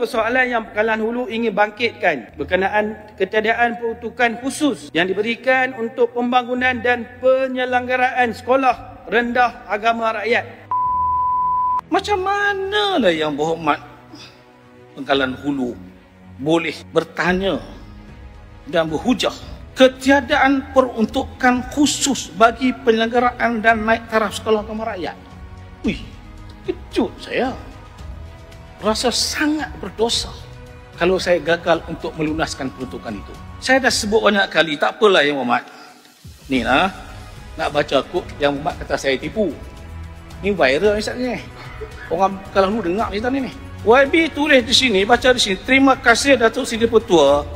Persoalan yang Pekalan Hulu ingin bangkitkan berkenaan ketiadaan peruntukan khusus yang diberikan untuk pembangunan dan penyelenggaraan sekolah rendah agama rakyat. Macam manalah yang berhormat Pekalan Hulu boleh bertanya dan berhujah ketiadaan peruntukan khusus bagi penyelenggaraan dan naik taraf sekolah agama rakyat? Wih, kejut saya. Rasa sangat berdosa kalau saya gagal untuk melunaskan peruntukan itu. Saya dah sebut banyak kali, tak apalah Yang Berhormat. Ni lah, nak baca kod Yang Berhormat kata saya tipu. Ni viral Ustaz ni. Orang kalau lu dengar cerita ni. YB tulis di sini, baca di sini, terima kasih Datuk Seri Ketua.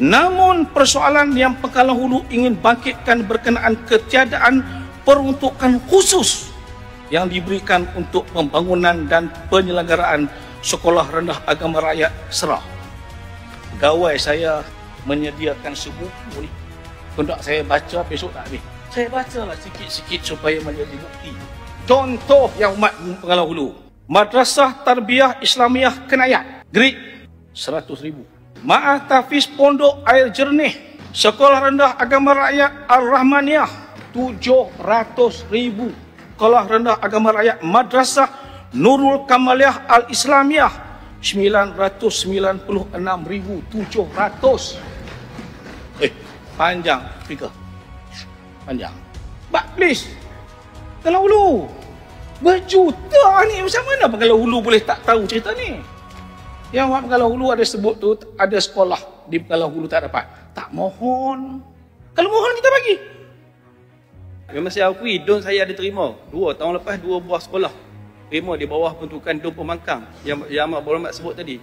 Namun persoalan yang Pekalan Hulu ingin bangkitkan berkenaan ketiadaan peruntukan khusus yang diberikan untuk pembangunan dan penyelenggaraan sekolah rendah agama rakyat Serah. Pegawai saya menyediakan sebuku ni. Hendak saya baca, besok tak habis. Saya bacalah sikit-sikit supaya menjadi bukti. Contoh Yang Berhormat Pekalan Hulu. Madrasah Tarbiyah Islamiah Kenayat, grade 100,000. Ma'at Tafiz Pondok Air Jernih, Sekolah Rendah Agama Rakyat Al-Rahmaniyah, 700,000. Sekolah Rendah Agama Rakyat Madrasah Nurul Kamaliyah Al-Islamiyah, 996,700. Panjang figure. Panjang. But please, Pekalan Hulu berjuta ni, macam mana Pekalan Hulu boleh tak tahu cerita ni? Yang Pekalan Hulu ada sebut tu, ada sekolah di Pekalan Hulu tak dapat. Tak mohon. Kalau mohon kita bagi. Memang saya akui, don saya ada terima. Tahun lepas 2 buah sekolah terima di bawah peruntukan Don Pemangkang yang Amat Berhormat sebut tadi.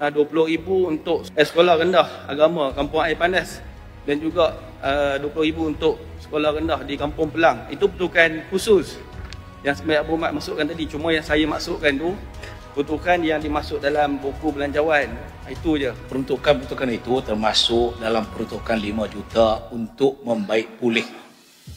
20,000 untuk sekolah rendah agama Kampung Air Panas dan juga 20,000 untuk sekolah rendah di Kampung Pelang. Itu peruntukan khusus yang sebenarnya Berhormat masukkan tadi. Cuma yang saya masukkan tu peruntukan yang dimasuk dalam buku belanjawan. Itu je. Peruntukan itu termasuk dalam peruntukan 5 juta untuk membaik pulih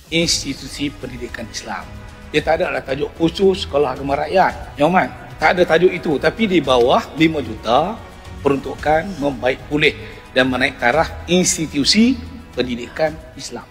institusi pendidikan Islam. Dia tak ada tajuk khusus sekolah agama rakyat. Yang Berhormat, tak ada tajuk itu. Tapi di bawah 5 juta peruntukan membaik pulih dan menaik taraf institusi pendidikan Islam.